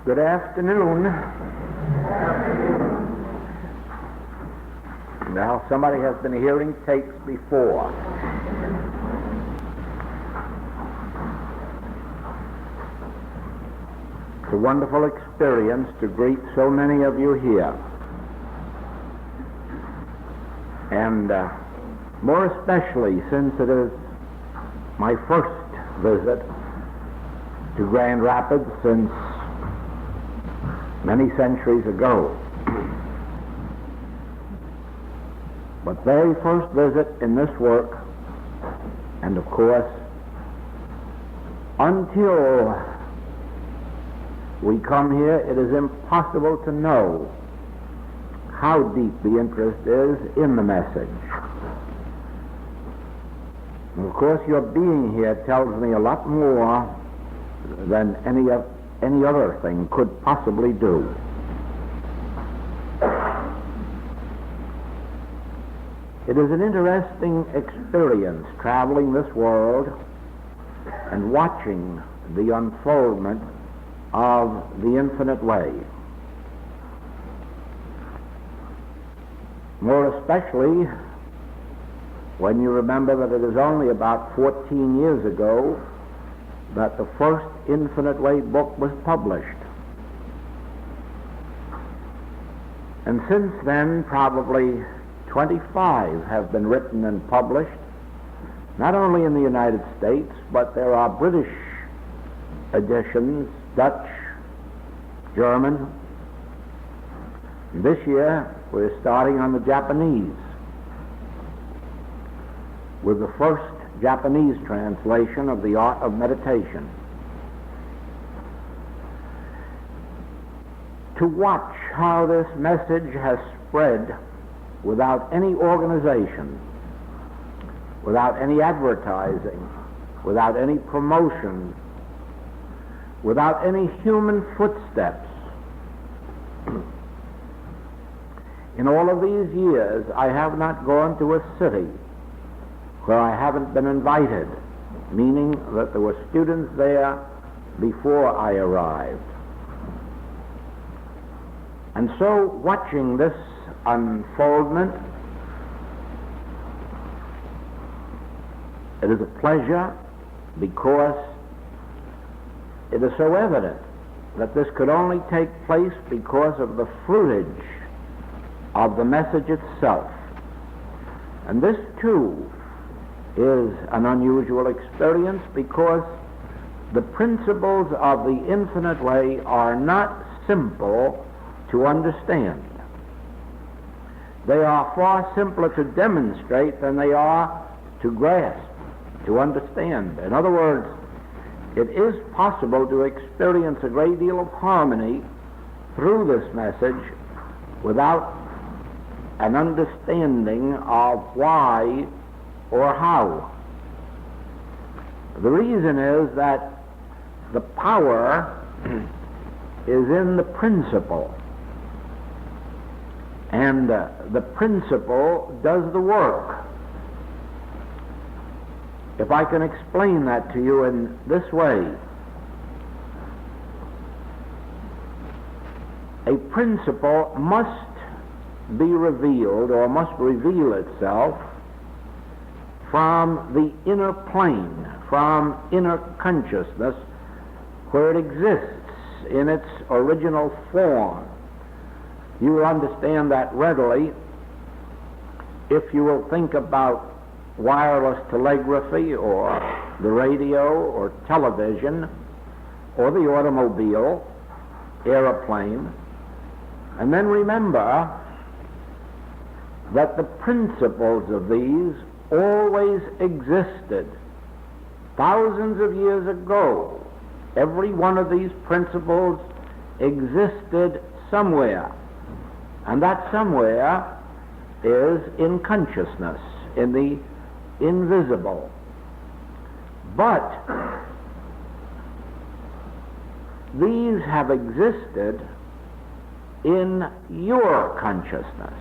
Good afternoon. Now, somebody has been hearing tapes before. It's a wonderful experience to greet so many of you here. And more especially since it is my first visit to Grand Rapids since many centuries ago. But very first visit in this work, and of course, until we come here, it is impossible to know how deep the interest is in the message. And of course, your being here tells me a lot more than any other thing could possibly do. It is an interesting experience traveling this world and watching the unfoldment of the infinite way. More especially when you remember that it is only about 14 years ago that the first Infinite Way book was published. And since then, probably 25 have been written and published, not only in the United States, but there are British editions, Dutch, German. This year, we're starting on the Japanese, with the first Japanese translation of The Art of Meditation. To watch how this message has spread without any organization, without any advertising, without any promotion, without any human footsteps. In all of these years, I have not gone to a city where I haven't been invited, meaning that there were students there before I arrived. And so, watching this unfoldment, it is a pleasure because it is so evident that this could only take place because of the fruitage of the message itself. And this, too, is an unusual experience because the principles of the infinite way are not simple to understand. They are far simpler to demonstrate than they are to grasp, to understand. In other words, it is possible to experience a great deal of harmony through this message without an understanding of why or how. The reason is that the power is in the principle, and the principle does the work. If I can explain that to you in this way, a principle must be revealed or must reveal itself from the inner plane, from inner consciousness, where it exists in its original form. You will understand that readily if you will think about wireless telegraphy or the radio or television or the automobile, airplane, and then remember that the principles of these always existed. Thousands of years ago, every one of these principles existed somewhere, and that somewhere is in consciousness, in the invisible. But these have existed in your consciousness,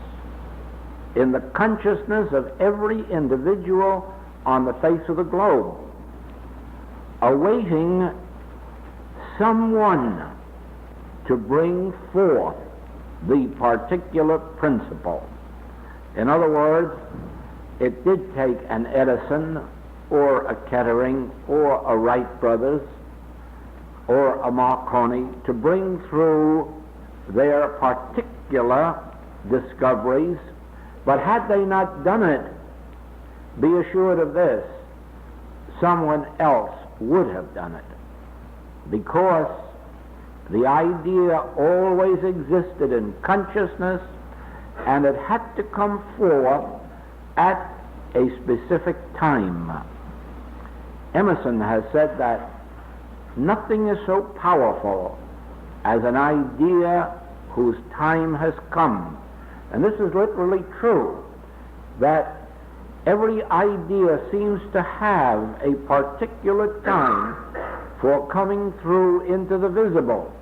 in the consciousness of every individual on the face of the globe, awaiting someone to bring forth the particular principle. In other words, it did take an Edison or a Kettering or a Wright brothers or a Marconi to bring through their particular discoveries, but had they not done it, be assured of this, someone else would have done it, because the idea always existed in consciousness, and it had to come forth at a specific time. Emerson has said that nothing is so powerful as an idea whose time has come. And this is literally true, that every idea seems to have a particular time for coming through into the visible.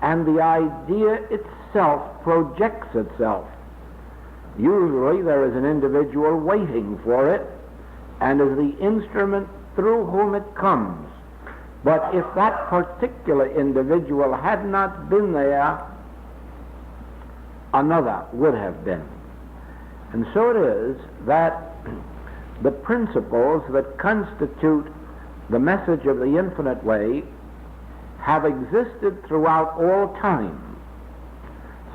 And the idea itself projects itself. Usually there is an individual waiting for it, and is the instrument through whom it comes. But if that particular individual had not been there, another would have been. And so it is that the principles that constitute the message of the infinite way have existed throughout all time.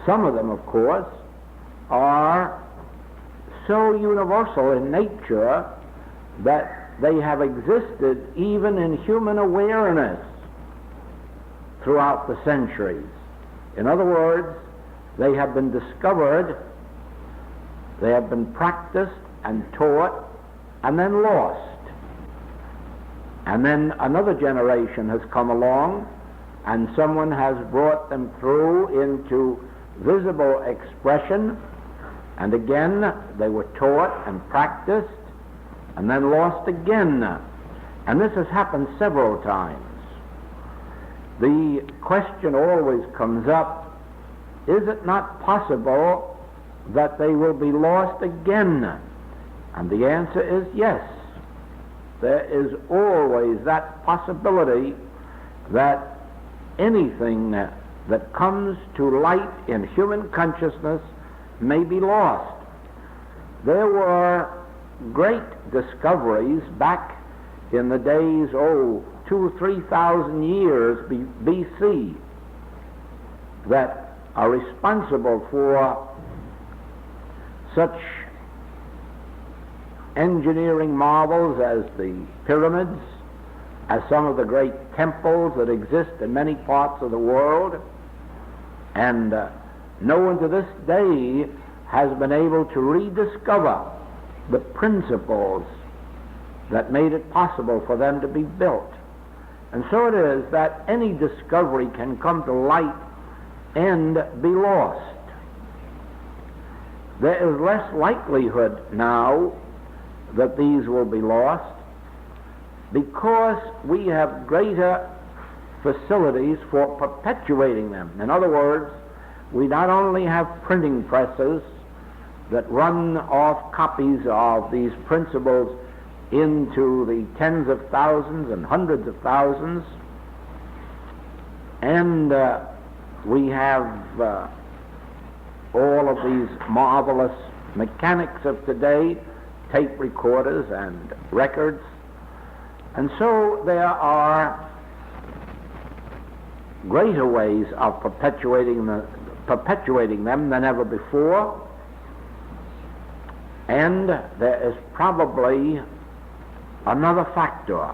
Some of them, of course, are so universal in nature that they have existed even in human awareness throughout the centuries. In other words, they have been discovered, they have been practiced and taught, and then lost. And then another generation has come along, and someone has brought them through into visible expression, and again they were taught and practiced, and then lost again. And this has happened several times. The question always comes up, is it not possible that they will be lost again? And the answer is yes. There is always that possibility that anything that comes to light in human consciousness may be lost. There were great discoveries back in the days, 2,000 or 3,000 years BC, that are responsible for such engineering marvels as the pyramids, as some of the great temples that exist in many parts of the world, and no one to this day has been able to rediscover the principles that made it possible for them to be built. And so it is that any discovery can come to light and be lost. There is less likelihood now that these will be lost, because we have greater facilities for perpetuating them. In other words, we not only have printing presses that run off copies of these principles into the tens of thousands and hundreds of thousands, and we have all of these marvelous mechanics of today, tape recorders and records. And so there are greater ways of perpetuating them than ever before, and there is probably another factor.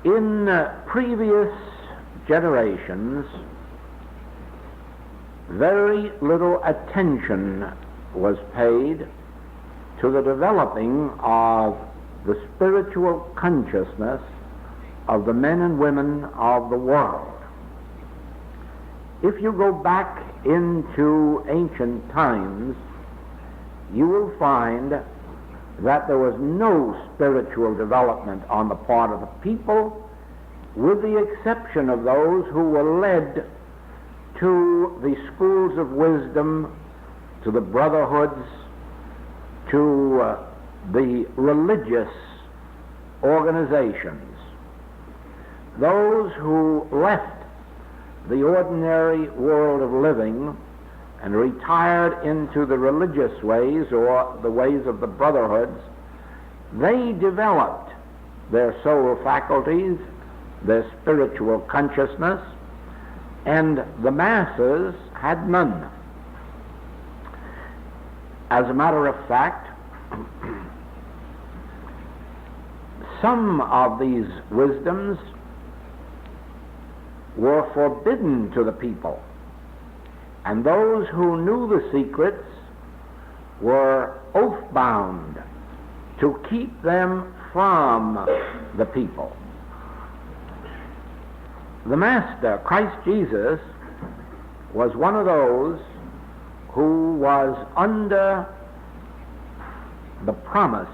In previous generations, very little attention was paid to the developing of the spiritual consciousness of the men and women of the world. If you go back into ancient times, you will find that there was no spiritual development on the part of the people, with the exception of those who were led to the schools of wisdom, to the brotherhoods, to the religious organizations. those who left the ordinary world of living and retired into the religious ways or the ways of the brotherhoods, they developed their soul faculties, their spiritual consciousness, and the masses had none. As a matter of fact, some of these wisdoms were forbidden to the people, and those who knew the secrets were oath-bound to keep them from the people. The Master, Christ Jesus, was one of those who was under the promise,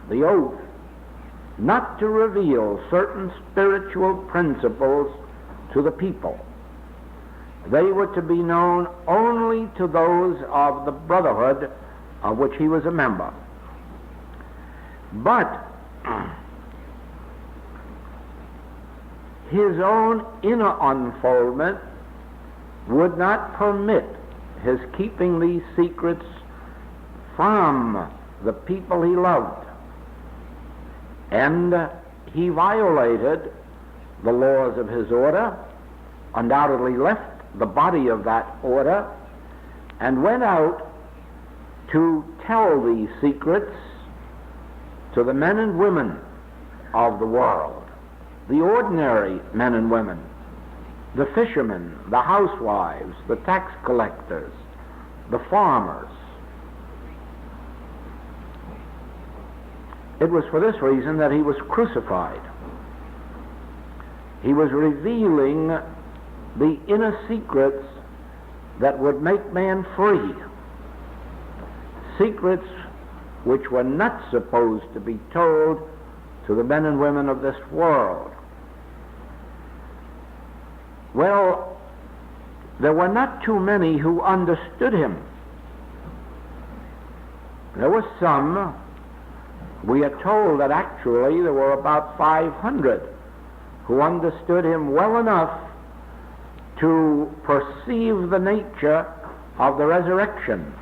the oath, not to reveal certain spiritual principles to the people. They were to be known only to those of the brotherhood of which he was a member. But his own inner unfoldment would not permit his keeping these secrets from the people he loved. And he violated the laws of his order, undoubtedly left the body of that order, and went out to tell these secrets to the men and women of the world, the ordinary men and women, the fishermen, the housewives, the tax collectors, the farmers. It was for this reason that he was crucified. He was revealing the inner secrets that would make man free, secrets which were not supposed to be told to the men and women of this world. Well, there were not too many who understood him. There were some. We are told that actually there were about 500 who understood him well enough to perceive the nature of the resurrection.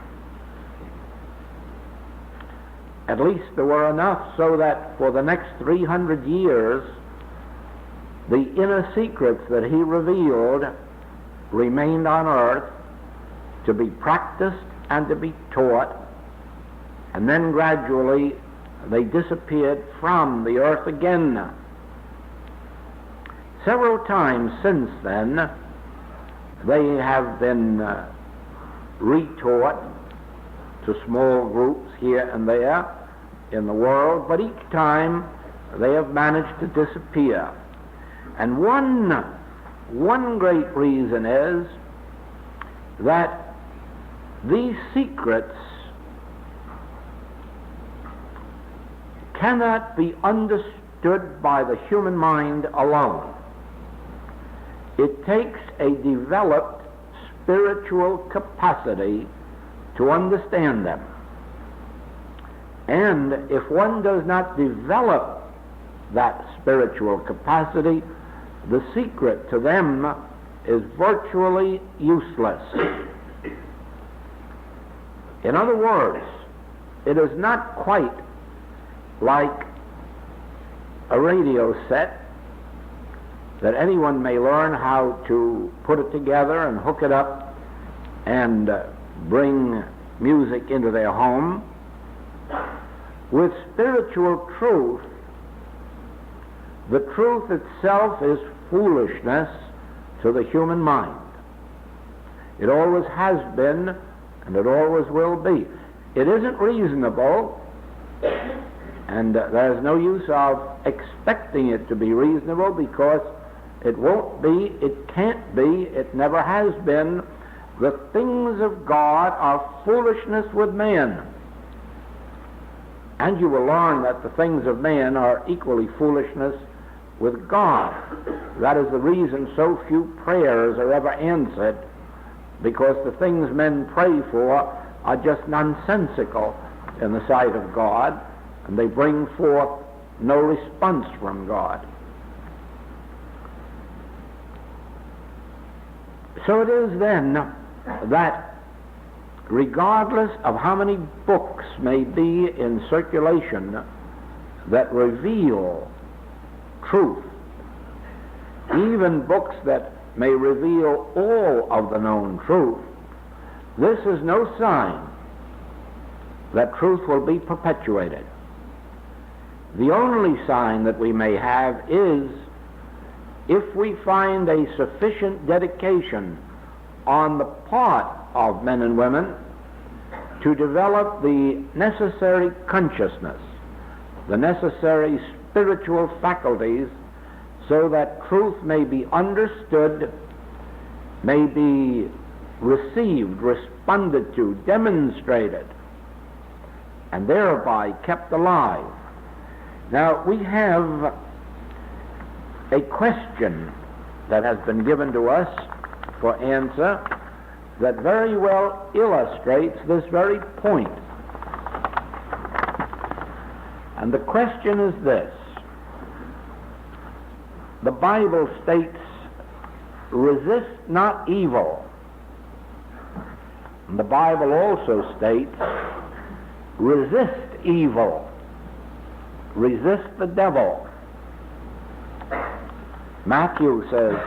At least there were enough so that for the next 300 years, the inner secrets that he revealed remained on earth to be practiced and to be taught, and then gradually they disappeared from the earth again. Several times since then, they have been retaught to small groups here and there in the world, but each time they have managed to disappear. And one great reason is that these secrets cannot be understood by the human mind alone. It takes a developed spiritual capacity to understand them. And if one does not develop that spiritual capacity, the secret to them is virtually useless. In other words, it is not quite like a radio set that anyone may learn how to put it together and hook it up and bring music into their home. With spiritual truth, the truth itself is foolishness to the human mind. It always has been, and it always will be. It isn't reasonable, and there's no use of expecting it to be reasonable, because it won't be, it can't be, it never has been. The things of God are foolishness with man. And you will learn that the things of man are equally foolishness with God. That is the reason so few prayers are ever answered, because the things men pray for are just nonsensical in the sight of God, and they bring forth no response from God. So it is then that regardless of how many books may be in circulation that reveal truth, even books that may reveal all of the known truth, this is no sign that truth will be perpetuated. The only sign that we may have is if we find a sufficient dedication on the part of men and women to develop the necessary consciousness, the necessary spiritual faculties, so that truth may be understood, may be received, responded to, demonstrated, and thereby kept alive. Now, we have a question that has been given to us for answer that very well illustrates this very point. And the question is this. The Bible states, resist not evil. And the Bible also states, resist evil. Resist the devil. Matthew says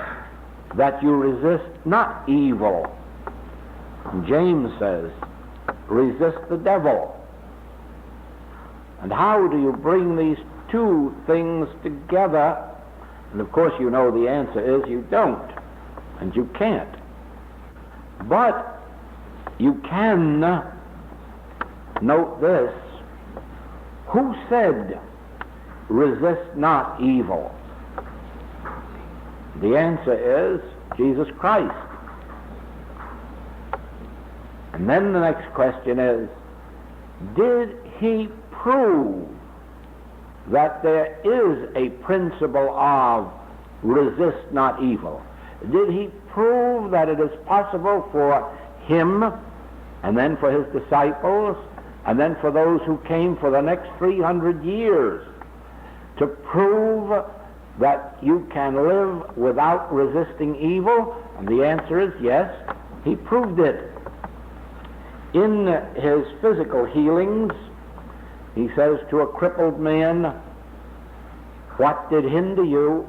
that you resist not evil. And James says, resist the devil. And how do you bring these two things together? And of course you know the answer is you don't, and you can't. But you can note this. Who said, resist not evil? The answer is Jesus Christ. And then the next question is, did he prove that there is a principle of resist not evil? Did he prove that it is possible for him, and then for his disciples, and then for those who came for the next 300 years, to prove that you can live without resisting evil? And the answer is yes, he proved it. In his physical healings, he says to a crippled man, what did hinder you?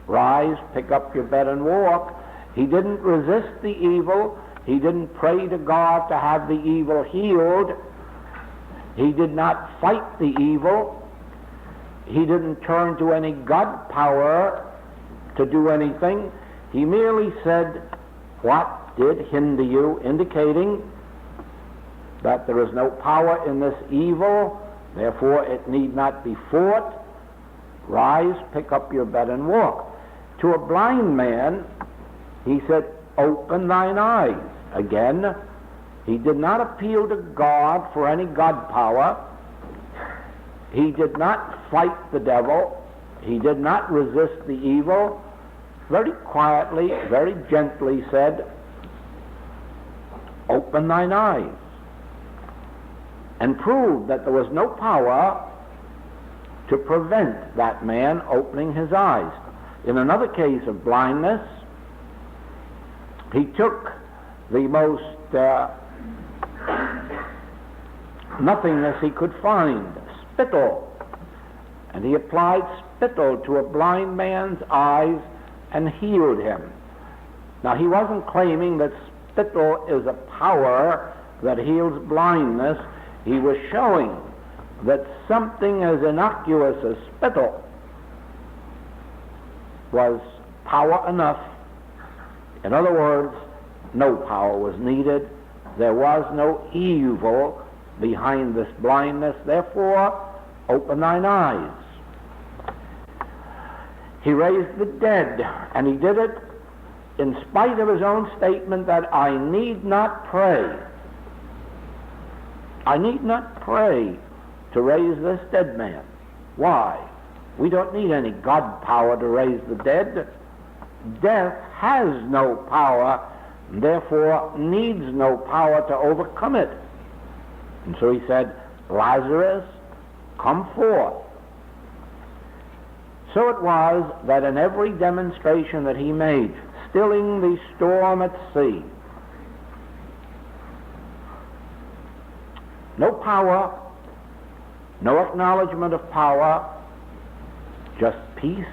Rise, pick up your bed and walk. He didn't resist the evil. He didn't pray to God to have the evil healed. He did not fight the evil. He didn't turn to any God power to do anything. He merely said, what did hinder you? Indicating that there is no power in this evil, therefore it need not be fought. Rise, pick up your bed and walk. To a blind man, he said, open thine eyes. Again, he did not appeal to God for any God power. He did not fight the devil. He did not resist the evil. Very quietly, very gently said, open thine eyes. And proved that there was no power to prevent that man opening his eyes. In another case of blindness, he took the most nothingness he could find, spittle, and he applied spittle to a blind man's eyes and healed him. Now, he wasn't claiming that spittle is a power that heals blindness. He was showing that something as innocuous as spittle was power enough. In other words, no power was needed. There was no evil behind this blindness. Therefore, open thine eyes. He raised the dead, and he did it in spite of his own statement that I need not pray. I need not pray to raise this dead man. Why? We don't need any God power to raise the dead. Death has no power, and therefore needs no power to overcome it. And so he said, Lazarus, come forth. So it was that in every demonstration that he made, stilling the storm at sea. No power, no acknowledgement of power, just peace,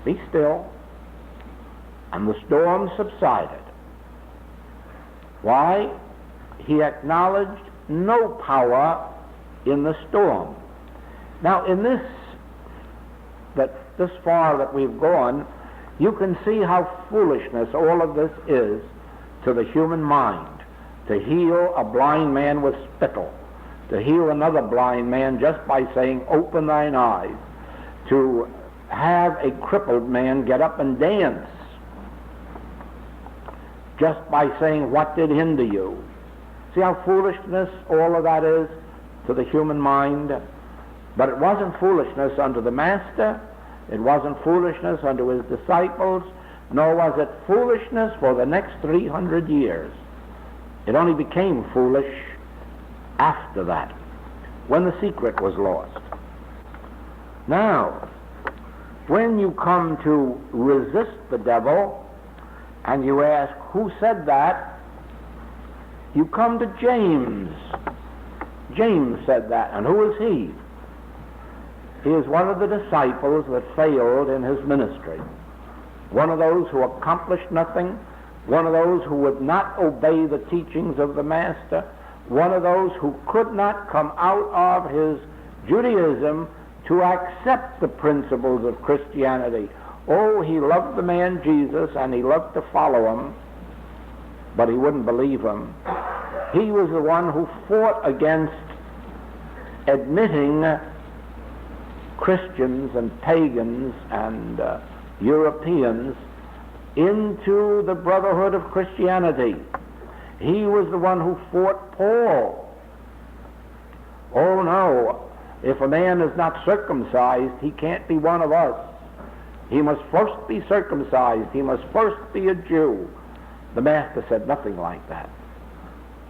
be still, and the storm subsided. Why? He acknowledged no power in the storm. Now, in this far that we've gone, you can see how foolishness all of this is to the human mind. To heal a blind man with spittle, to heal another blind man just by saying, "Open thine eyes," to have a crippled man get up and dance just by saying, "What did hinder you?" See how foolishness all of that is to the human mind? But it wasn't foolishness unto the Master, it wasn't foolishness unto his disciples, nor was it foolishness for the next 300 years. It only became foolish after that, when the secret was lost. Now, when you come to resist the devil, and you ask, who said that? You come to James. James said that, and who is he? He is one of the disciples that failed in his ministry. One of those who accomplished nothing, one of those who would not obey the teachings of the Master, one of those who could not come out of his Judaism to accept the principles of Christianity. Oh, he loved the man Jesus, and he loved to follow him, but he wouldn't believe him. He was the one who fought against admitting Christians and pagans and Europeans into the brotherhood of Christianity. He was the one who fought Paul. Oh no, if a man is not circumcised, he can't be one of us. He must first be circumcised. He must first be a Jew. The Master said nothing like that.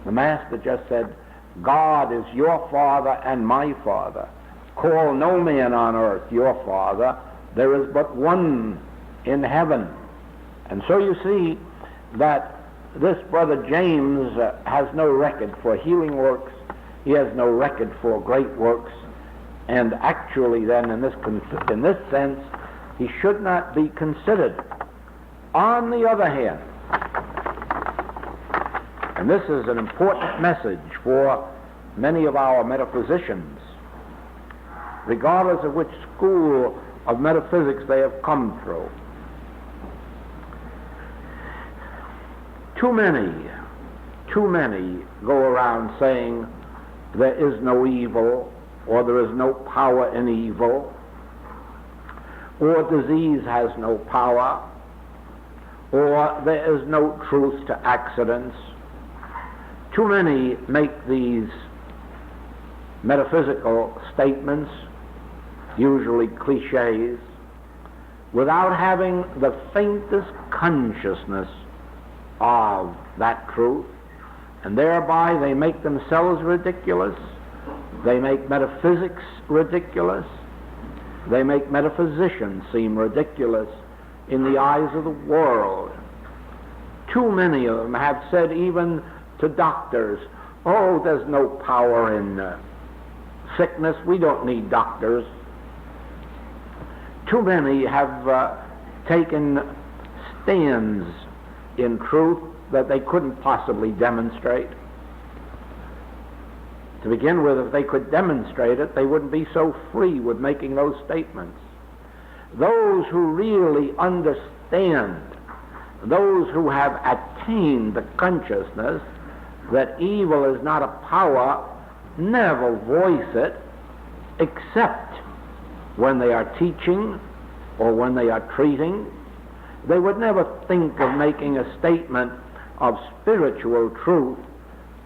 The Master just said, God is your Father and my Father. Call no man on earth your Father. There is but one in heaven. And so you see that this brother James has no record for healing works. He has no record for great works. And actually then, in this sense, he should not be considered. On the other hand, and this is an important message for many of our metaphysicians, regardless of which school of metaphysics they have come through, too many go around saying there is no evil, or there is no power in evil, or disease has no power, or there is no truth to accidents. Too many make these metaphysical statements, usually cliches, without having the faintest consciousness of that truth, and thereby they make themselves ridiculous, they make metaphysics ridiculous, they make metaphysicians seem ridiculous in the eyes of the world. Too many of them have said even to doctors, oh, there's no power in sickness, we don't need doctors. Too many have taken stands in truth that they couldn't possibly demonstrate. To begin with, if they could demonstrate it, they wouldn't be so free with making those statements. Those who really understand, those who have attained the consciousness that evil is not a power, never voice it except when they are teaching or when they are treating. They would never think of making a statement of spiritual truth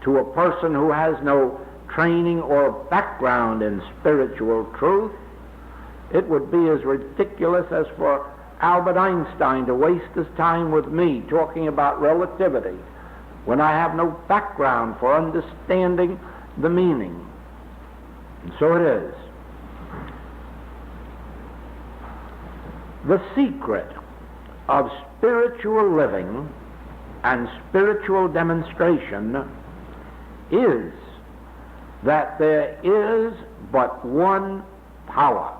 to a person who has no training or background in spiritual truth. It would be as ridiculous as for Albert Einstein to waste his time with me talking about relativity when I have no background for understanding the meaning. And so it is. The secret of spiritual living and spiritual demonstration is that there is but one power.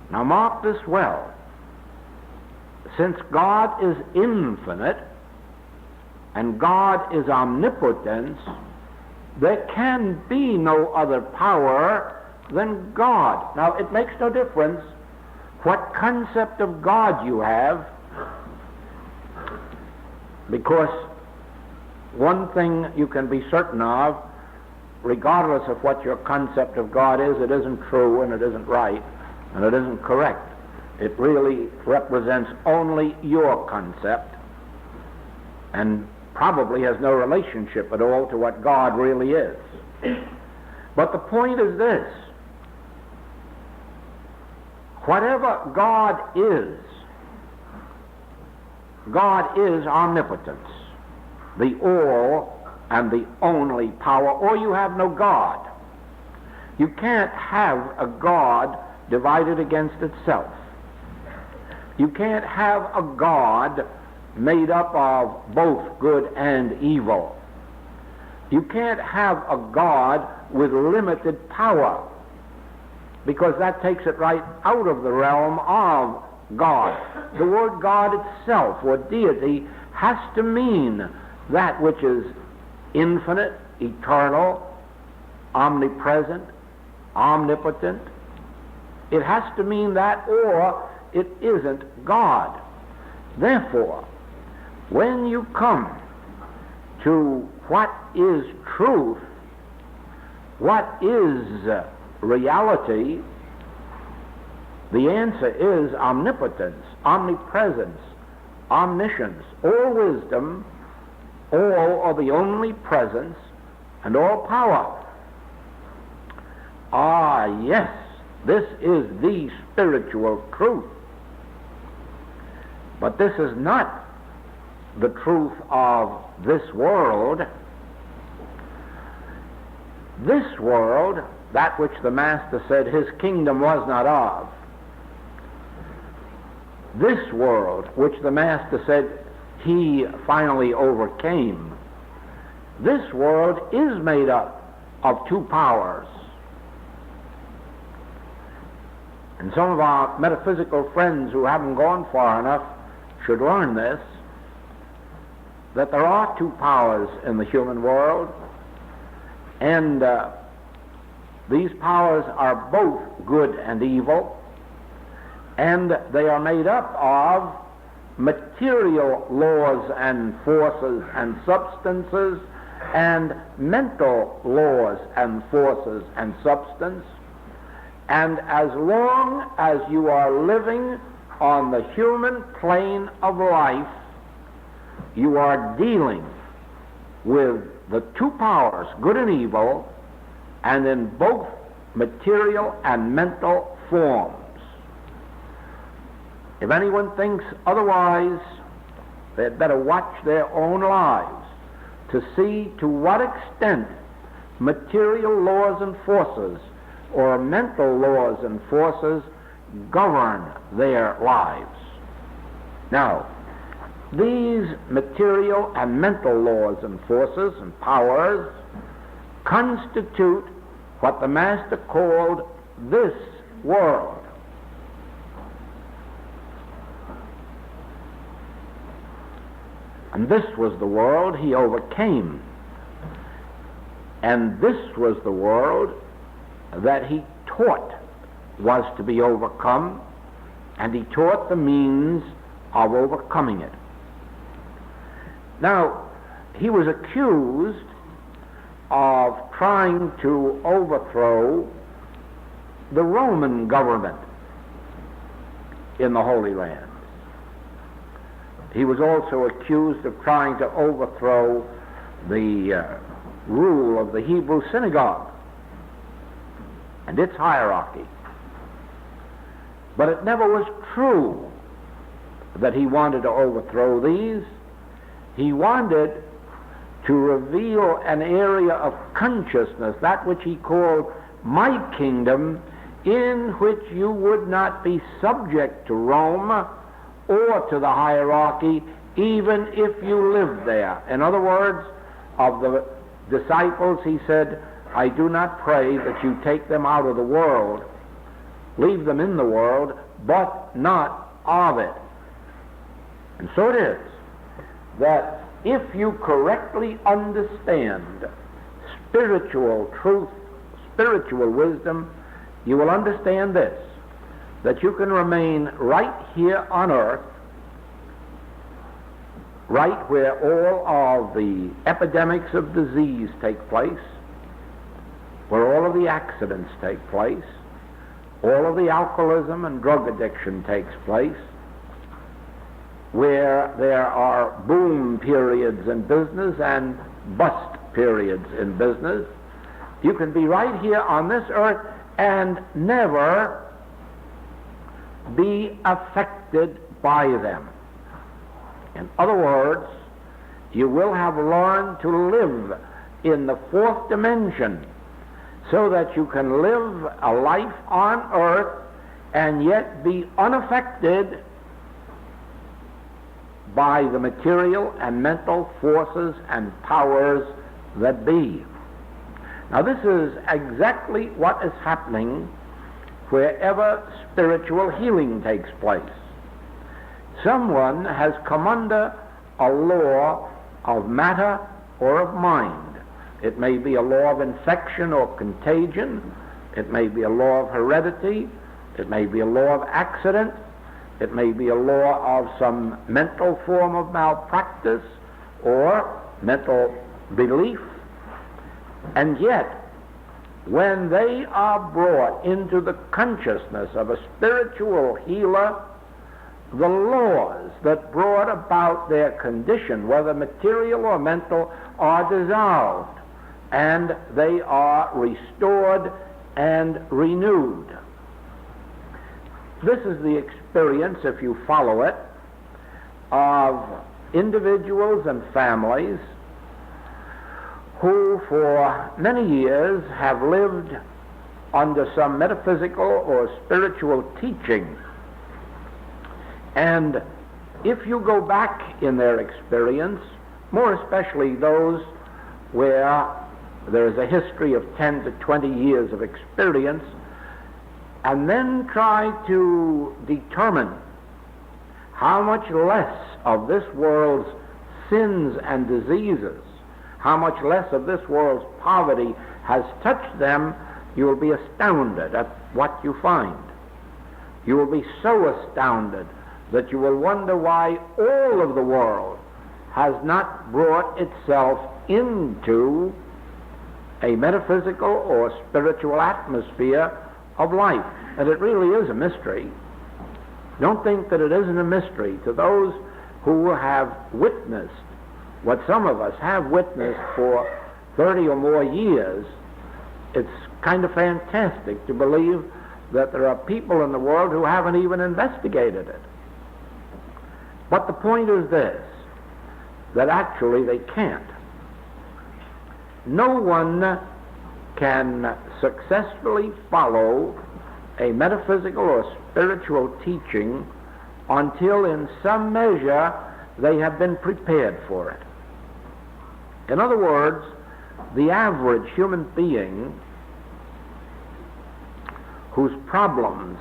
Now mark this well. Since God is infinite and God is omnipotence, there can be no other power than God. Now it makes no difference what concept of God you have, because one thing you can be certain of, regardless of what your concept of God is, it isn't true and it isn't right and it isn't correct. It really represents only your concept and probably has no relationship at all to what God really is. But the point is this: whatever God is omnipotence, the all and the only power, or you have no God. You can't have a God divided against itself. You can't have a God made up of both good and evil. You can't have a God with limited power, because that takes it right out of the realm of God. The word God itself, or deity, has to mean that which is infinite, eternal, omnipresent, omnipotent. It has to mean that, or it isn't God. Therefore, when you come to what is truth, what is reality, the answer is omnipotence, omnipresence, omniscience, all wisdom, all or the only presence, and all power. Ah, yes, this is the spiritual truth. But this is not the truth of this world. This world, that which the Master said his kingdom was not of, this world, which the Master said he finally overcame, this world is made up of two powers. And some of our metaphysical friends who haven't gone far enough should learn this, that there are two powers in the human world, and these powers are both good and evil, and they are made up of material laws and forces and substances, and mental laws and forces and substance. And as long as you are living on the human plane of life, you are dealing with the two powers, good and evil, and in both material and mental forms. If anyone thinks otherwise, they'd better watch their own lives to see to what extent material laws and forces or mental laws and forces govern their lives. Now, these material and mental laws and forces and powers constitute what the Master called this world. And this was the world he overcame. And this was the world that he taught was to be overcome, and he taught the means of overcoming it. Now, he was accused of trying to overthrow the Roman government in the Holy Land. He was also accused of trying to overthrow the rule of the Hebrew synagogue and its hierarchy. But it never was true that he wanted to overthrow these. He wanted to reveal an area of consciousness, that which he called my kingdom, in which you would not be subject to Rome or to the hierarchy, even if you live there. In other words, of the disciples, he said, I do not pray that you take them out of the world, leave them in the world, but not of it. And so it is that if you correctly understand spiritual truth, spiritual wisdom, you will understand this, that you can remain right here on earth, right where all of the epidemics of disease take place, where all of the accidents take place, all of the alcoholism and drug addiction takes place, where there are boom periods in business and bust periods in business. You can be right here on this earth and never be affected by them. In other words, you will have learned to live in the fourth dimension so that you can live a life on earth and yet be unaffected by the material and mental forces and powers that be. Now, this is exactly what is happening wherever spiritual healing takes place. Someone has come under a law of matter or of mind. It may be a law of infection or contagion. It may be a law of heredity. It may be a law of accident. It may be a law of some mental form of malpractice or mental belief. And yet, when they are brought into the consciousness of a spiritual healer, the laws that brought about their condition, whether material or mental, are dissolved, and they are restored and renewed. This is the experience, if you follow it, of individuals and families who for many years have lived under some metaphysical or spiritual teaching. And if you go back in their experience, more especially those where there is a history of 10 to 20 years of experience, and then try to determine how much less of this world's sins and diseases, how much less of this world's poverty has touched them, you will be astounded at what you find. You will be so astounded that you will wonder why all of the world has not brought itself into a metaphysical or spiritual atmosphere of life. And it really is a mystery. Don't think that it isn't a mystery to those who have witnessed what some of us have witnessed for 30 or more years. It's kind of fantastic to believe that there are people in the world who haven't even investigated it. But the point is this, that actually they can't. No one can successfully follow a metaphysical or spiritual teaching until in some measure they have been prepared for it. In other words, the average human being whose problems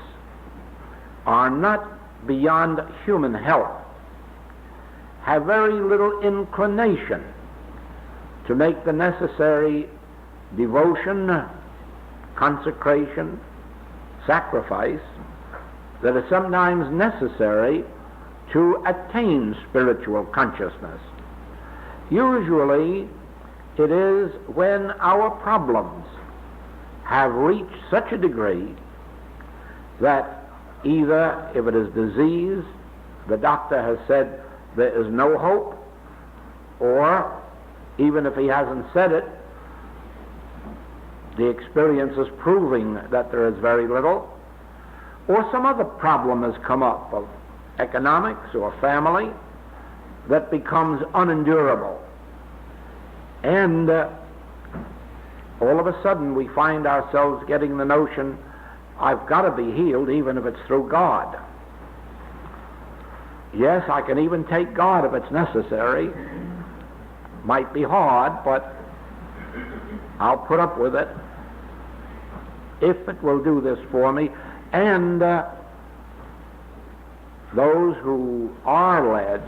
are not beyond human help have very little inclination to make the necessary devotion, consecration, sacrifice that is sometimes necessary to attain spiritual consciousness. Usually it is when our problems have reached such a degree that either, if it is disease, the doctor has said there is no hope, or even if he hasn't said it, the experience is proving that there is very little, or some other problem has come up of economics or family that becomes unendurable. And all of a sudden we find ourselves getting the notion, I've got to be healed even if it's through God. Yes, I can even take God if it's necessary. Might be hard, but I'll put up with it if it will do this for me. And those who are led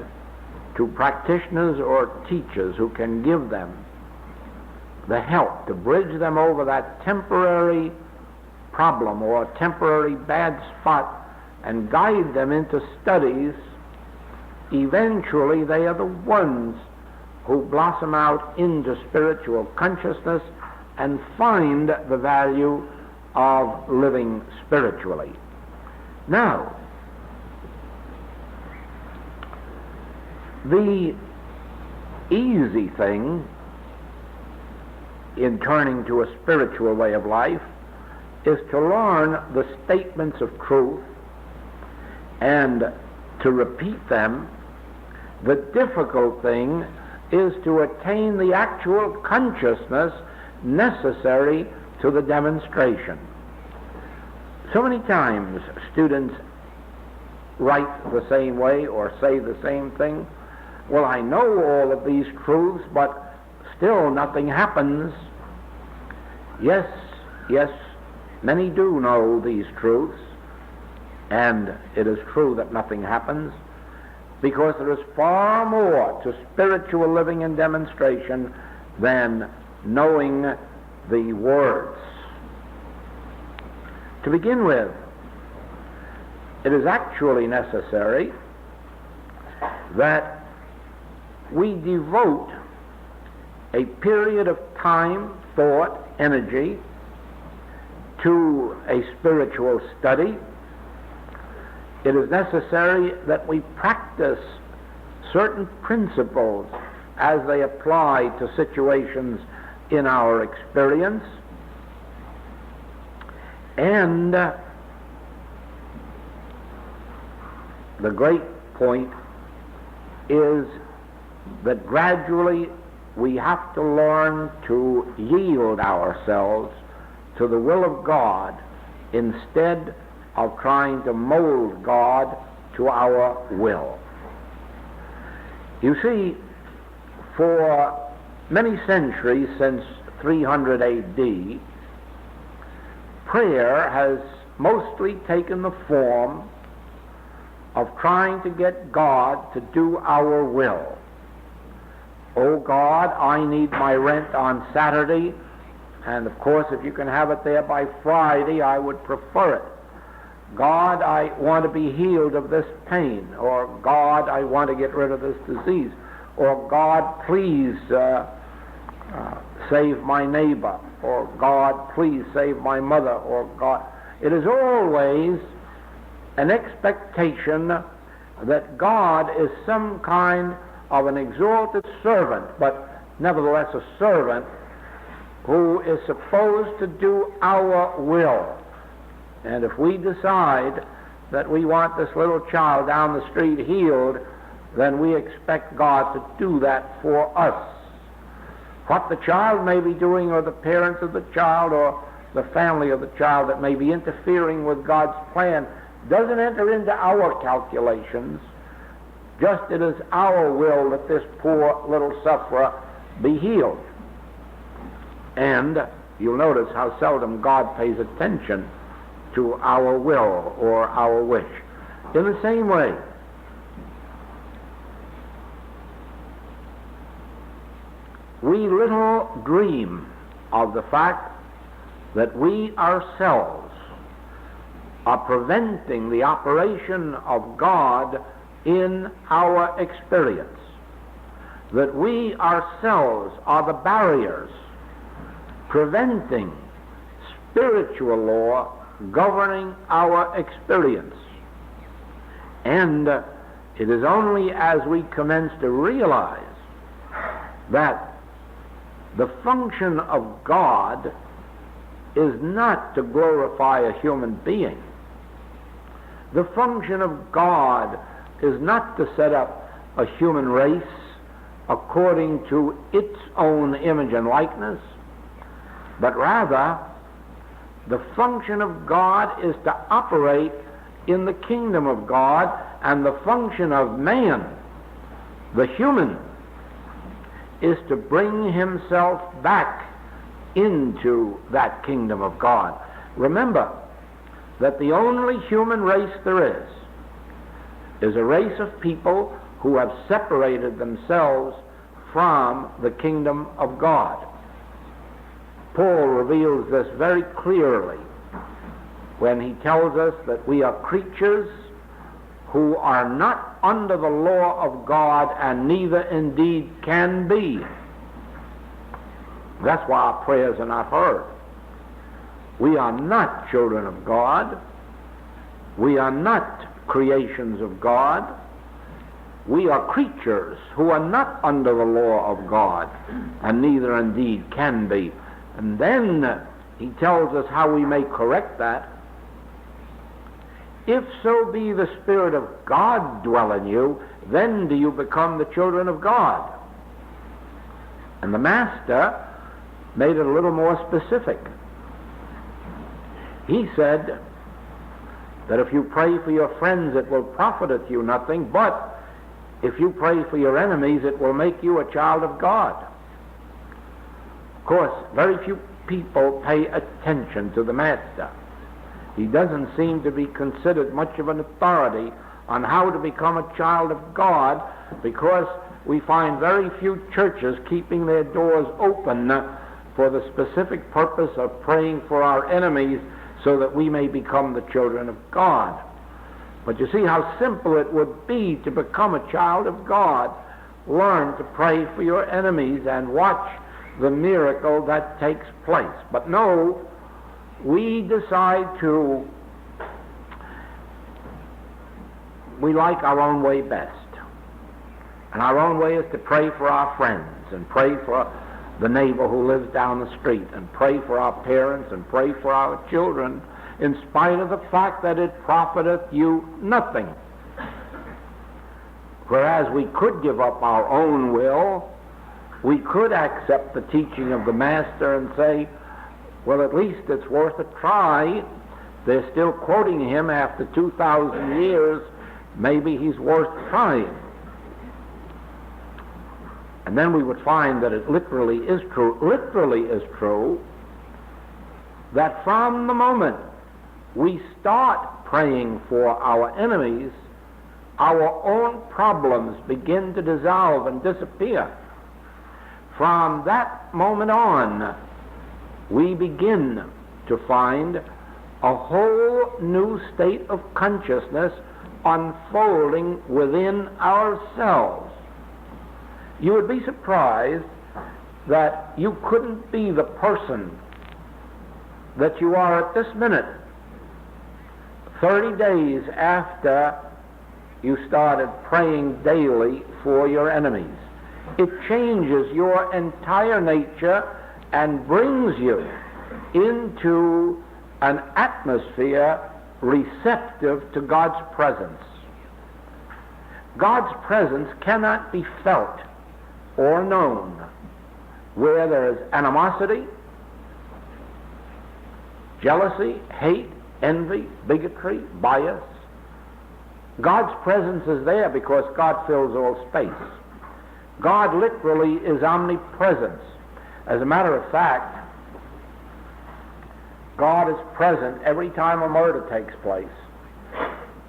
to practitioners or teachers who can give them the help to bridge them over that temporary problem or temporary bad spot and guide them into studies, eventually they are the ones who blossom out into spiritual consciousness and find the value of living spiritually. Now, the easy thing in turning to a spiritual way of life is to learn the statements of truth and to repeat them. The difficult thing is to attain the actual consciousness necessary to the demonstration. So many times students write the same way or say the same thing. Well, I know all of these truths, but still nothing happens. Yes, many do know these truths, and it is true that nothing happens, because there is far more to spiritual living and demonstration than knowing the words. To begin with, it is actually necessary that we devote a period of time, thought, energy to a spiritual study. It is necessary that we practice certain principles as they apply to situations in our experience. And the great point is that gradually we have to learn to yield ourselves to the will of God instead of trying to mold God to our will. You see, for many centuries, since 300 AD, prayer has mostly taken the form of trying to get God to do our will. Oh God, I need my rent on Saturday, and of course if you can have it there by Friday, I would prefer it. God, I want to be healed of this pain, or God, I want to get rid of this disease, or God, please save my neighbor, or God, please save my mother, or God. It is always an expectation that God is some kind of an exalted servant, but nevertheless a servant who is supposed to do our will. And if we decide that we want this little child down the street healed, then we expect God to do that for us. What the child may be doing, or the parents of the child, or the family of the child that may be interfering with God's plan, doesn't enter into our calculations. Just it is our will that this poor little sufferer be healed. And you'll notice how seldom God pays attention to our will or our wish. In the same way, we little dream of the fact that we ourselves are preventing the operation of God in our experience, that we ourselves are the barriers preventing spiritual law governing our experience. And it is only as we commence to realize that the function of God is not to glorify a human being. The function of God is not to set up a human race according to its own image and likeness, but rather the function of God is to operate in the kingdom of God, and the function of man, the human, is to bring himself back into that kingdom of God. Remember that the only human race there is a race of people who have separated themselves from the kingdom of God. Paul reveals this very clearly when he tells us that we are creatures who are not under the law of God, and neither indeed can be. That's why our prayers are not heard. We are not children of God. We are not creations of God. We are creatures who are not under the law of God, and neither indeed can be. And then he tells us how we may correct that. If so be the Spirit of God dwell in you, then do you become the children of God. And the Master made it a little more specific. He said that if you pray for your friends, it will profiteth you nothing, but if you pray for your enemies, it will make you a child of God. Of course, very few people pay attention to the Master. He doesn't seem to be considered much of an authority on how to become a child of God, because we find very few churches keeping their doors open for the specific purpose of praying for our enemies so that we may become the children of God. But you see how simple it would be to become a child of God. Learn to pray for your enemies and watch the miracle that takes place. But no, we decide we like our own way best. And our own way is to pray for our friends, and pray for the neighbor who lives down the street, and pray for our parents, and pray for our children, in spite of the fact that it profiteth you nothing. Whereas we could give up our own will, we could accept the teaching of the Master and say, well, at least it's worth a try. They're still quoting him after 2,000 years. Maybe he's worth trying. And then we would find that it literally is true, that from the moment we start praying for our enemies, our own problems begin to dissolve and disappear. From that moment on, we begin to find a whole new state of consciousness unfolding within ourselves. You would be surprised that you couldn't be the person that you are at this minute 30 days after you started praying daily for your enemies. It changes your entire nature and brings you into an atmosphere receptive to God's presence. God's presence cannot be felt or known where there is animosity, jealousy, hate, envy, bigotry, bias. God's presence is there because God fills all space. God literally is omnipresence. As a matter of fact, God is present every time a murder takes place.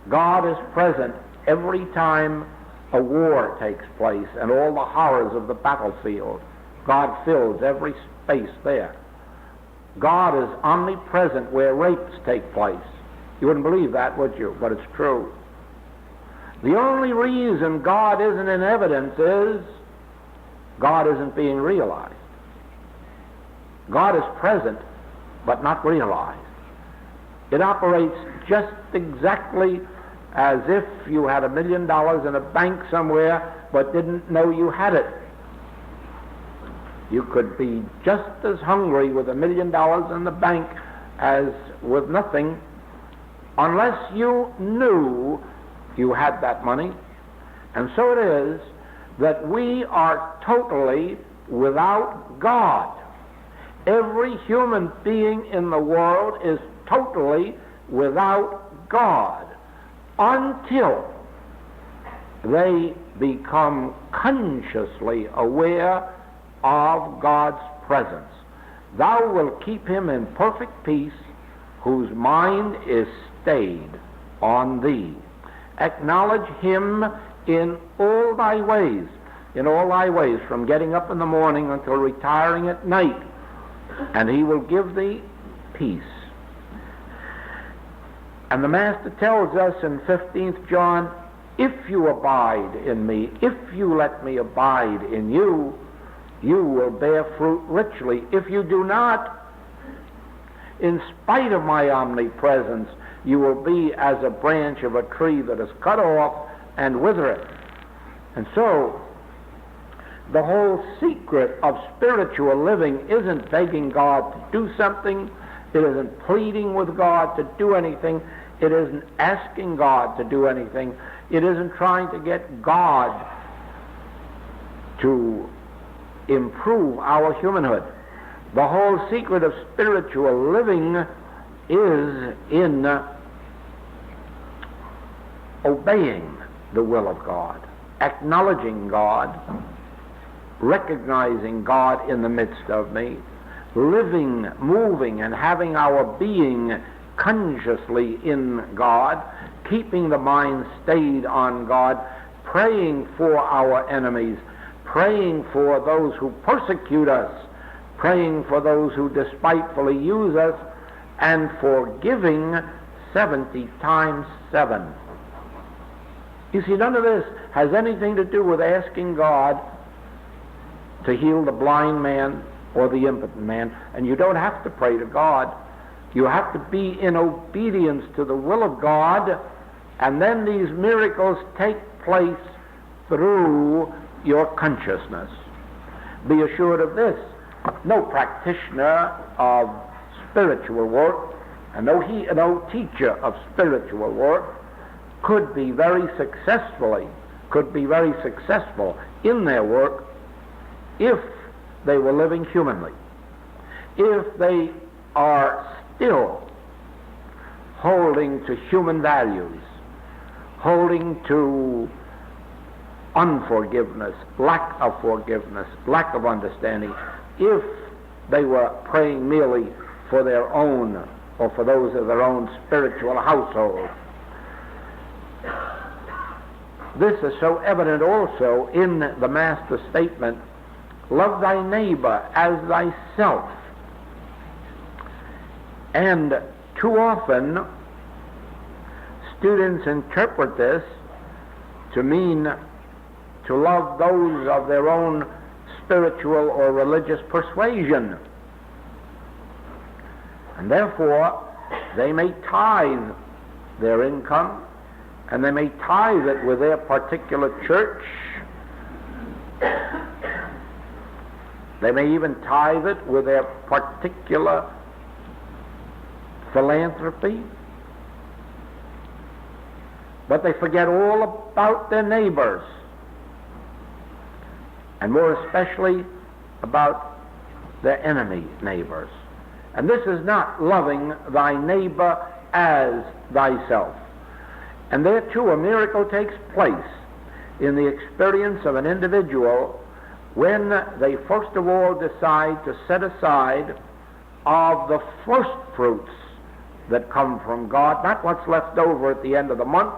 God is present every time a war takes place and all the horrors of the battlefield. God fills every space there. God is omnipresent where rapes take place. You wouldn't believe that, would you? But it's true. The only reason God isn't in evidence is God isn't being realized. God is present, but not realized. It operates just exactly as if you had $1 million in a bank somewhere, but didn't know you had it. You could be just as hungry with $1 million in the bank as with nothing, unless you knew you had that money. And so it is that we are totally without God. Every human being in the world is totally without God. until they become consciously aware of God's presence. Thou wilt keep him in perfect peace, whose mind is stayed on thee. Acknowledge him in all thy ways, from getting up in the morning until retiring at night, and he will give thee peace. And the Master tells us in 15th John, if you abide in me, if you let me abide in you, you will bear fruit richly. If you do not, in spite of my omnipresence, you will be as a branch of a tree that is cut off and withereth. And so, the whole secret of spiritual living isn't begging God to do something. It isn't pleading with God to do anything. It isn't asking God to do anything. It isn't trying to get God to improve our humanhood. The whole secret of spiritual living is in obeying the will of God, acknowledging God, recognizing God in the midst of me, living, moving, and having our being consciously in God, keeping the mind stayed on God, praying for our enemies, praying for those who persecute us, praying for those who despitefully use us, and forgiving 70 times 7. You see, none of this has anything to do with asking God to heal the blind man or the impotent man, and you don't have to pray to God. You have to be in obedience to the will of God, and then these miracles take place through your consciousness. Be assured of this: no practitioner of spiritual work and no teacher of spiritual work could be very successful in their work if they were living humanly, if they are still holding to human values, holding to unforgiveness, lack of understanding, if they were praying merely for their own or for those of their own spiritual household. This is so evident also in the Master's statement, love thy neighbor as thyself. And too often students interpret this to mean to love those of their own spiritual or religious persuasion. And therefore, they may tithe their income, and they may tithe it with their particular church. They may even tithe it with their particular philanthropy. But they forget all about their neighbors, and more especially about their enemy neighbors. And this is not loving thy neighbor as thyself. And there too a miracle takes place in the experience of an individual when they first of all decide to set aside of the first fruits that come from God, not what's left over at the end of the month,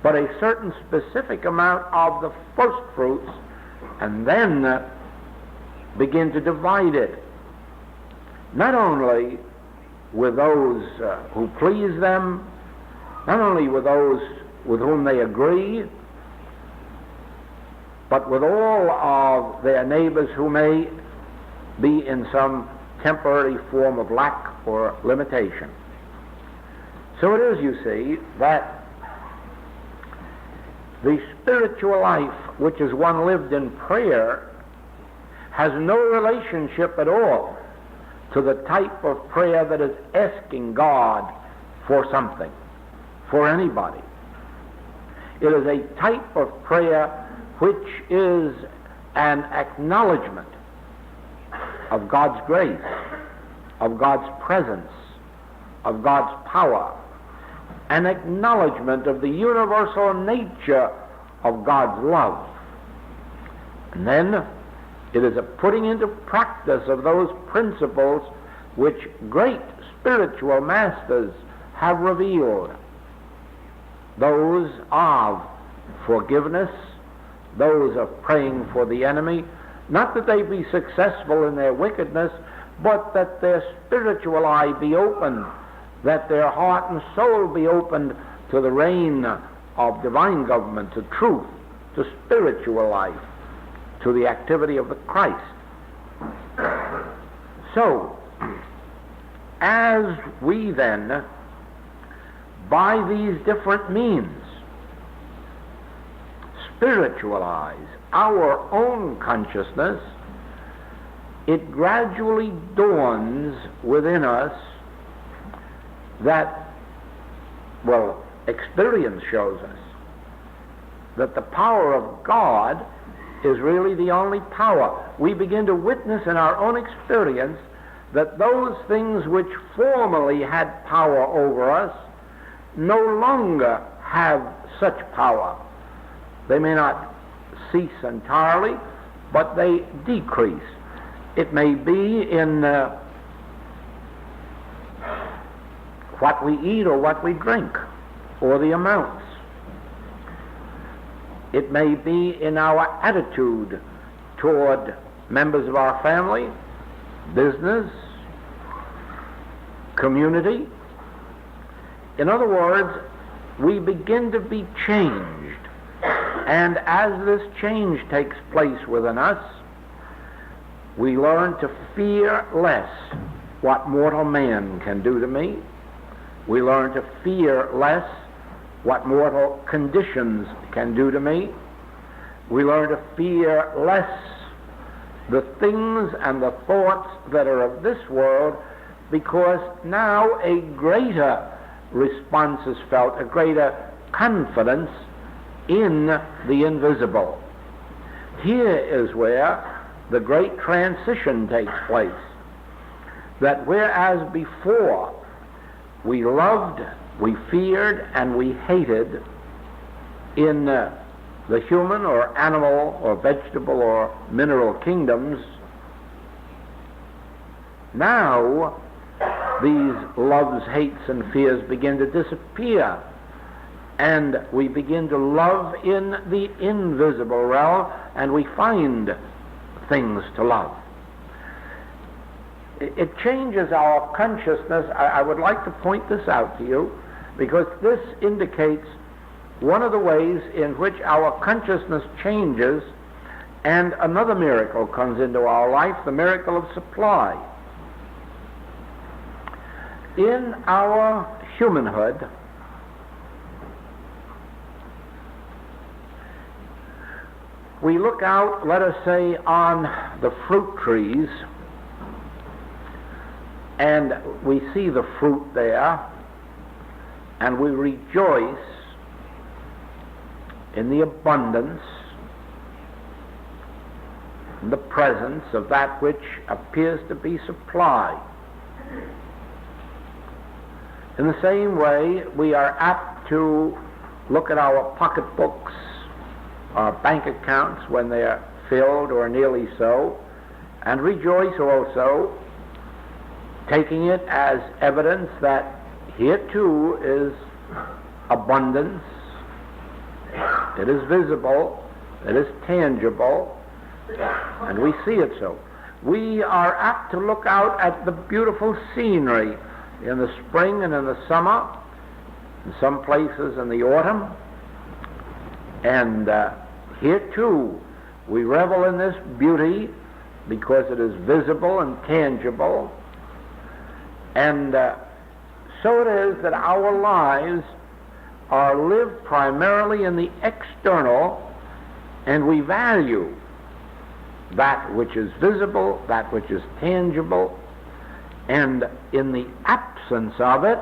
but a certain specific amount of the first fruits, and then begin to divide it, not only with those who please them, not only with those with whom they agree, but with all of their neighbors who may be in some temporary form of lack or limitation. So it is, you see, that the spiritual life, which is one lived in prayer, has no relationship at all to the type of prayer that is asking God for something, for anybody. It is a type of prayer which is an acknowledgement of God's grace, of God's presence, of God's power, an acknowledgement of the universal nature of God's love. And then it is a putting into practice of those principles which great spiritual masters have revealed. Those of forgiveness, those of praying for the enemy, not that they be successful in their wickedness, but that their spiritual eye be opened, that their heart and soul be opened to the reign of divine government, to truth, to spiritual life, to the activity of the Christ. So, as we then, by these different means, spiritualize our own consciousness, it gradually dawns within us that, well, experience shows us that the power of God is really the only power. We begin to witness in our own experience that those things which formerly had power over us no longer have such power. They may not cease entirely, but they decrease. It may be in what we eat or what we drink, or the amounts. It may be in our attitude toward members of our family, business, community. In other words, we begin to be changed. And as this change takes place within us, we learn to fear less what mortal man can do to me. We learn to fear less what mortal conditions can do to me. We learn to fear less the things and the thoughts that are of this world, because now a greater response is felt, a greater confidence in the invisible. Here is where the great transition takes place. That whereas before we loved, we feared, and we hated in the human or animal or vegetable or mineral kingdoms, now these loves, hates, and fears begin to disappear, and we begin to love in the invisible realm, and we find things to love. It changes our consciousness. I would like to point this out to you, because this indicates one of the ways in which our consciousness changes, and another miracle comes into our life, the miracle of supply. In our humanhood, we look out, let us say, on the fruit trees, and we see the fruit there, and we rejoice in the abundance, in the presence of that which appears to be supply. In the same way, we are apt to look at our pocketbooks, our bank accounts when they are filled or nearly so, and rejoice also, taking it as evidence that here too is abundance. It is visible, it is tangible, and we see it so. We are apt to look out at the beautiful scenery in the spring and in the summer, in some places in the autumn, and here too we revel in this beauty because it is visible and tangible, and so it is that our lives are lived primarily in the external, and we value that which is visible, that which is tangible, and in the absence of it,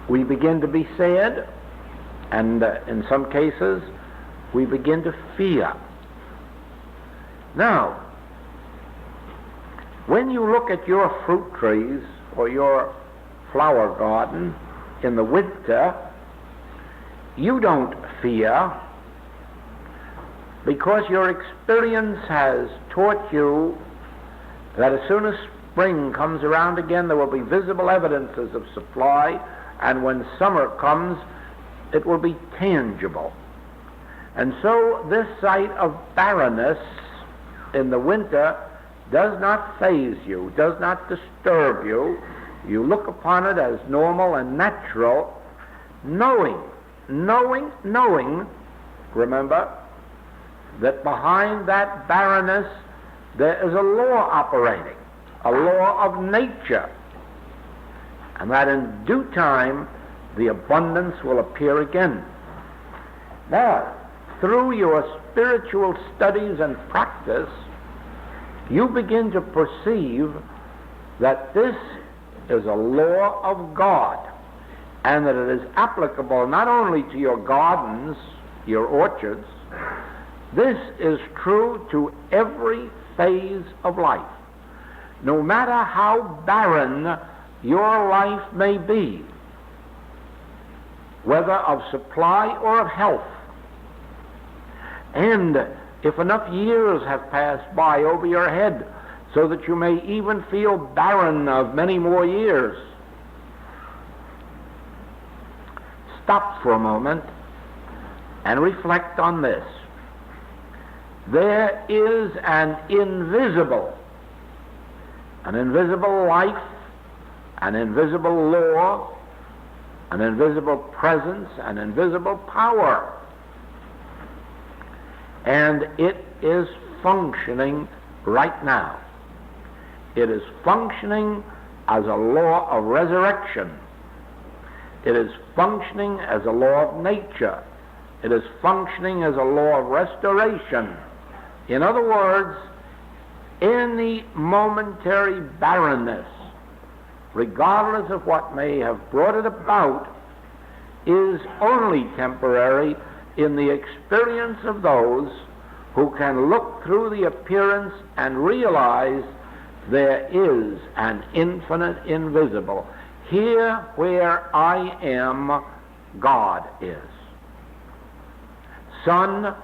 we begin to be sad, and in some cases, we begin to fear. Now, when you look at your fruit trees or your flower garden in the winter, you don't fear, because your experience has taught you that as soon as spring comes around again, there will be visible evidences of supply, and when summer comes, it will be tangible. And so this sight of barrenness in the winter does not faze you, does not disturb you. You look upon it as normal and natural, knowing, remember, that behind that barrenness there is a law operating, a law of nature, and that in due time the abundance will appear again. Now, through your spiritual studies and practice, you begin to perceive that this is a law of God, and that it is applicable not only to your gardens, your orchards. This is true to every phase of life. No matter how barren your life may be, whether of supply or of health, and if enough years have passed by over your head so that you may even feel barren of many more years, stop for a moment and reflect on this. There is an invisible life, an invisible law, an invisible presence, an invisible power. And it is functioning right now. It is functioning as a law of resurrection. It is functioning as a law of nature. It is functioning as a law of restoration. In other words, any momentary barrenness, regardless of what may have brought it about, is only temporary in the experience of those who can look through the appearance and realize there is an infinite invisible. Here where I am, God is. Son,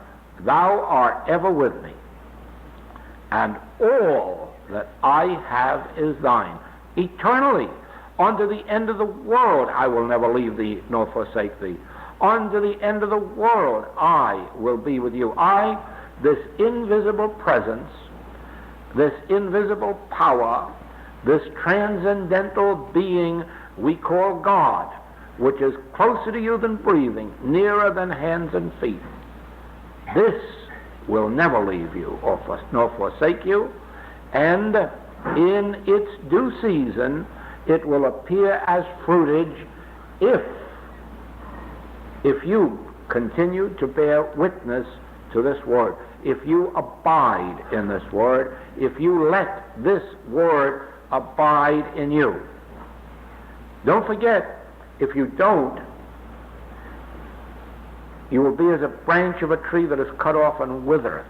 thou art ever with me, and all that I have is thine. Eternally, unto the end of the world, I will never leave thee nor forsake thee. Unto the end of the world, I will be with you. I, this invisible presence, this invisible power, this transcendental being we call God, which is closer to you than breathing, nearer than hands and feet, this will never leave you nor forsake you, and in its due season it will appear as fruitage if you continue to bear witness to this word, if you abide in this word, if you let this word abide in you. Don't forget, if you don't, you will be as a branch of a tree that is cut off and withereth.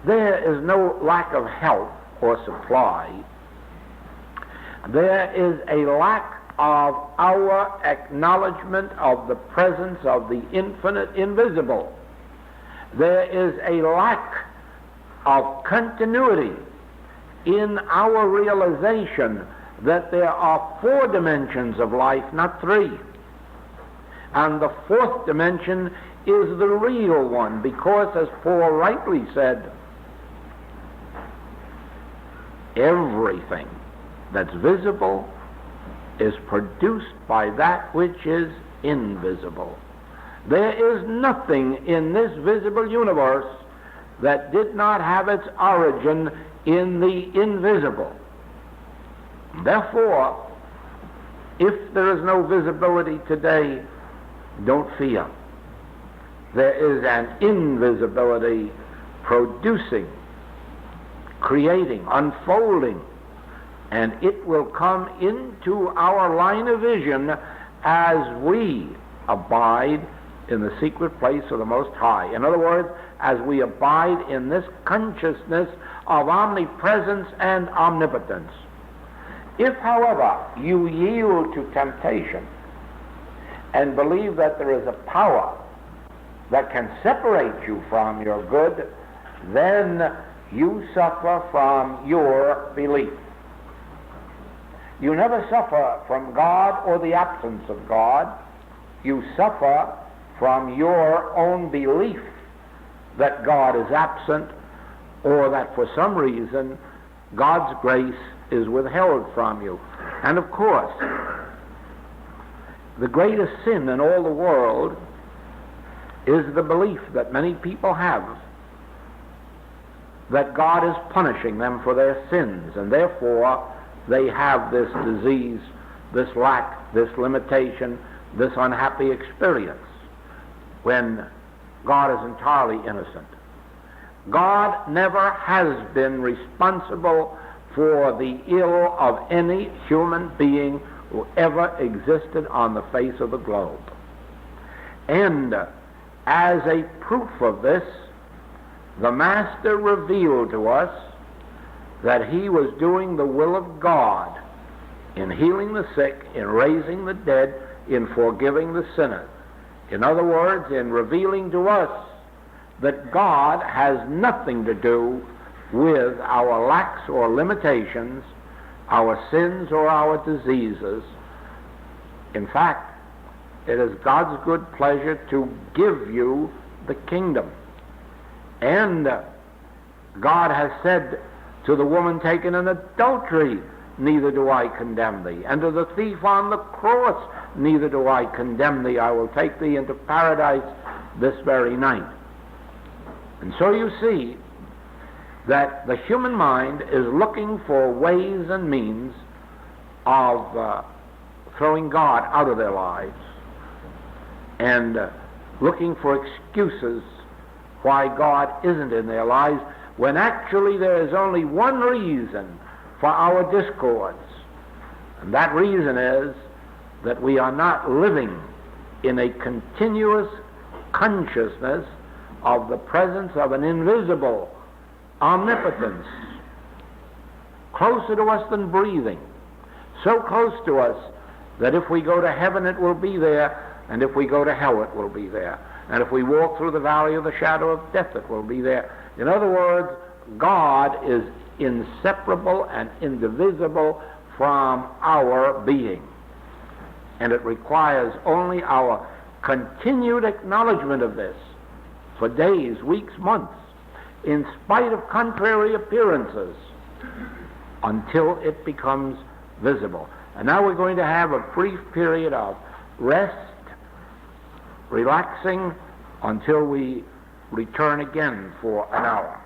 There is no lack of help or supply. There is a lack of our acknowledgement of the presence of the infinite invisible. There is a lack of continuity in our realization that there are 4 dimensions of life, not 3. And the 4th dimension is the real one, because, as Paul rightly said, everything that's visible is produced by that which is invisible. There is nothing in this visible universe that did not have its origin in the invisible. Therefore, if there is no visibility today, don't fear. There is an invisibility producing, creating, unfolding, and it will come into our line of vision as we abide in the secret place of the Most High. In other words, as we abide in this consciousness of omnipresence and omnipotence. If, however, you yield to temptation and believe that there is a power that can separate you from your good, then you suffer from your belief. You never suffer from God or the absence of God. You suffer from your own belief that God is absent, or that for some reason God's grace is withheld from you. And of course, the greatest sin in all the world is the belief that many people have that God is punishing them for their sins, and therefore they have this disease, this lack, this limitation, this unhappy experience, when God is entirely innocent. God never has been responsible for the ill of any human being who ever existed on the face of the globe. And as a proof of this, the Master revealed to us that he was doing the will of God in healing the sick, in raising the dead, in forgiving the sinners. In other words, in revealing to us that God has nothing to do with our lacks or limitations, our sins or our diseases. In fact, it is God's good pleasure to give you the kingdom. And God has said to the woman taken in adultery, neither do I condemn thee. And to the thief on the cross, neither do I condemn thee. I will take thee into paradise this very night. And so you see that the human mind is looking for ways and means of throwing God out of their lives, and looking for excuses why God isn't in their lives, when actually there is only one reason for our discords. And that reason is that we are not living in a continuous consciousness of the presence of an invisible omnipotence, closer to us than breathing, so close to us that if we go to heaven it will be there, and if we go to hell it will be there, and if we walk through the valley of the shadow of death it will be there. In other words, God is inseparable and indivisible from our being, and it requires only our continued acknowledgement of this for days, weeks, months, in spite of contrary appearances, until it becomes visible. And now we're going to have a brief period of rest, relaxing, until we return again for an hour.